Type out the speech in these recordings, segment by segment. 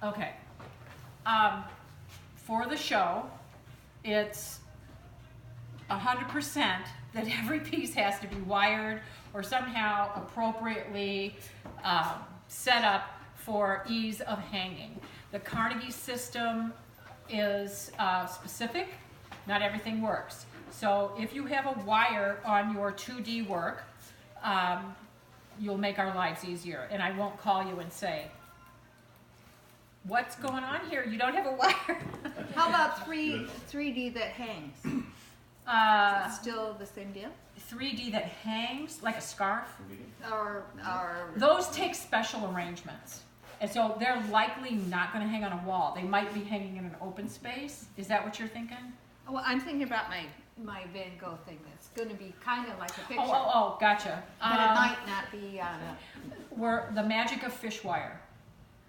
Okay. For the show, it's 100% that every piece has to be wired or somehow appropriately set up for ease of hanging. The Carnegie system is specific. Not everything works. So if you have a wire on your 2D work, you'll make our lives easier. And I won't call you and say, what's going on here? You don't have a wire. How about 3D that hangs? Is it still the same deal? 3D that hangs, like a scarf? Or Those take special arrangements. And so they're likely not going to hang on a wall. They might be hanging in an open space. Is that what you're thinking? well, I'm thinking about my Van Gogh thing. That's going to be kind of like a picture. Oh, gotcha. But it might not be. Where the magic of fish wire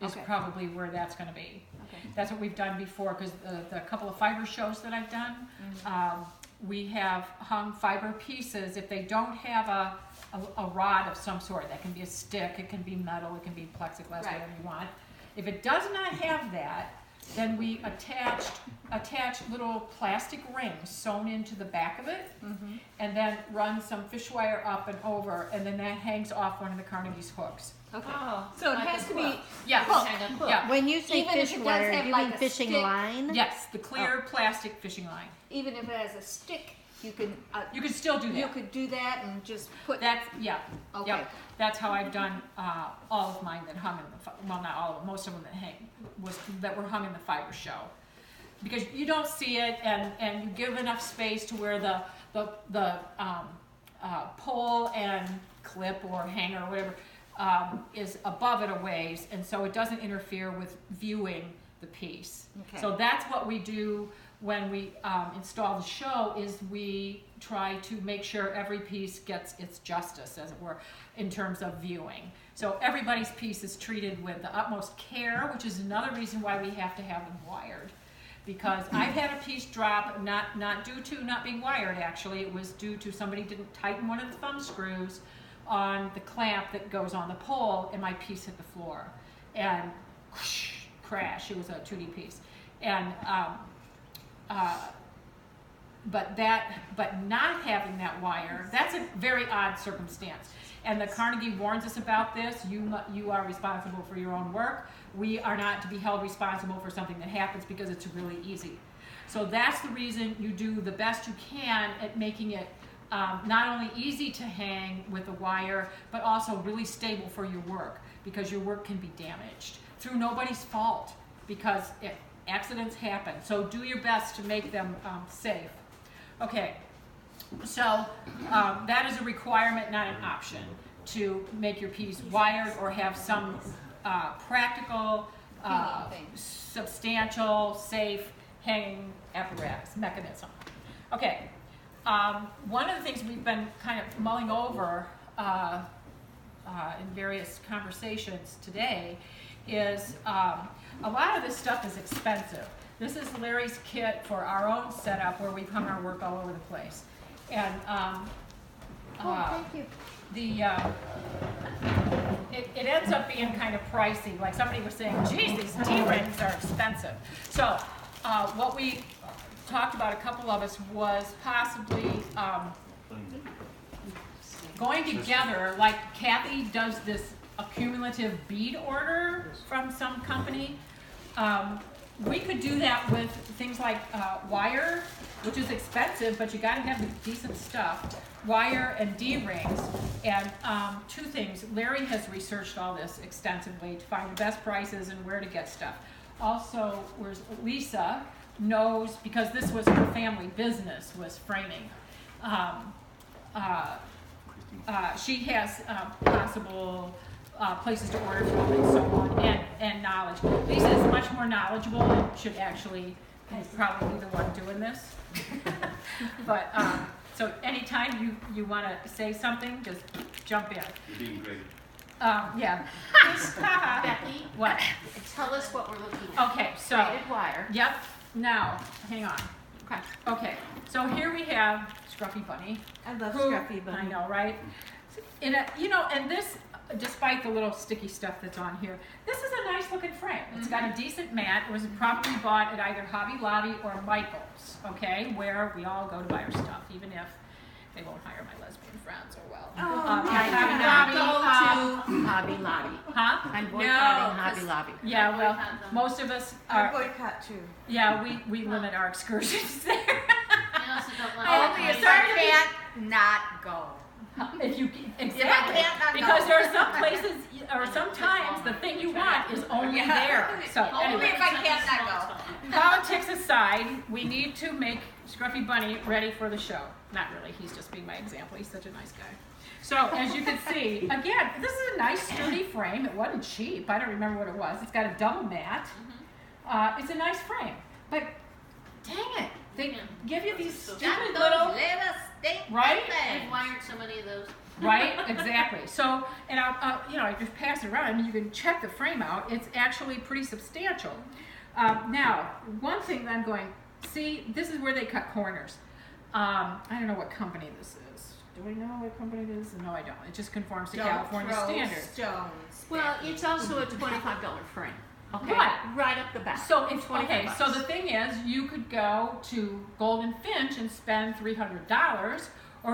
is Okay. probably where that's going to be. Okay. That's what we've done before, because the couple of fiber shows that I've done, we have hung fiber pieces. If they don't have a rod of some sort, that can be a stick, it can be metal, it can be plexiglass, Right. whatever you want. If it does not have that, then we attach little plastic rings sewn into the back of it, and then run some fish wire up and over, and then that hangs off one of the Carnegie's hooks. Okay. Oh, So it like has a to be. quilt. Yeah. hooked. Hang a quilt. Yeah. When you say Even if fish it does wire, have do you like mean a fishing stick? line? Yes, the clear plastic fishing line. Even if it has a stick, you can. You can still do that. You could do that and just put. That's, yeah. Okay. Yep. That's how I've done all of mine that hung in the, well, not all of them, most of them that were hung in the fiber show. Because you don't see it, and you give enough space to where the pole and clip or hanger or whatever is above it a ways, and so it doesn't interfere with viewing the piece. Okay. So that's what we do when we install the show, is we try to make sure every piece gets its justice, as it were, in terms of viewing. So everybody's piece is treated with the utmost care, which is another reason why we have to have them wired. Because I've had a piece drop, not due to not being wired actually, it was due to somebody didn't tighten one of the thumb screws on the clamp that goes on the pole, and my piece hit the floor. And whoosh, crash, it was a 2D piece. And but not having that wire, that's a very odd circumstance. And the Carnegie warns us about this. You are responsible for your own work. We are not to be held responsible for something that happens because it's really easy. So that's the reason you do the best you can at making it not only easy to hang with a wire, but also really stable for your work, because your work can be damaged through nobody's fault, because accidents happen. So do your best to make them safe. Okay, so that is a requirement, not an option, to make your piece wired or have some practical, substantial, safe hanging apparatus, mechanism. Okay, one of the things we've been kind of mulling over in various conversations today is a lot of this stuff is expensive. This is Larry's kit for our own setup where we've hung our work all over the place. And thank you. It ends up being kind of pricey. Like somebody was saying, geez, these D-rings are expensive. So what we talked about, a couple of us, was possibly going together, like Kathy does this accumulative bead order from some company. We could do that with things like wire, which is expensive, but you got to have the decent stuff. Wire and D-rings, and two things. Larry has researched all this extensively to find the best prices and where to get stuff. Also, whereas Lisa knows, because this was her family business, was framing. She has possible places to order from and so on, and knowledge. Lisa is much more knowledgeable and should actually probably be the one doing this. But so anytime you want to say something, just jump in. You're being great. Yeah. Becky, What? tell us what we're looking at. Okay, so Braided wire. yep. Now, hang on. Okay. Okay, so here we have Scruffy Bunny. I love Who- Scruffy Bunny. I know, right? And this despite the little sticky stuff that's on here, this is a nice looking frame. It's got a decent mat. It was probably bought at either Hobby Lobby or Michael's, okay, where we all go to buy our stuff, even if they won't hire my lesbian friends or well. I do not go to Hobby Lobby. Huh? I'm boycotting Hobby 'cause- Lobby. Yeah, well, boycott them. most of us I are, boycott too. yeah, we limit our excursions there. I also don't want Only to if I can't not go. If you, If exactly, I can't, not because go. there are some places, or sometimes the thing you want is only there. So Only anyway, if I can't not go. politics aside, we need to make Scruffy Bunny ready for the show. Not really, he's just being my example, he's such a nice guy. So as you can see, again, this is a nice sturdy frame. It wasn't cheap, I don't remember what it was. It's got a double mat. It's a nice frame, but dang it, they give you these stupid little, right? I've wired so many of those. Right, exactly. So, and I'll I just pass it around and you can check the frame out. It's actually pretty substantial. Now, one thing that I'm going, see, this is where they cut corners. I don't know what company this is. Do we know what company it is? No, I don't. It just conforms to California standards. Stones. Well, it's also a $25 frame. Okay, Right. up the back. So it's $25. okay. So the thing is, you could go to Golden Finch and spend $300,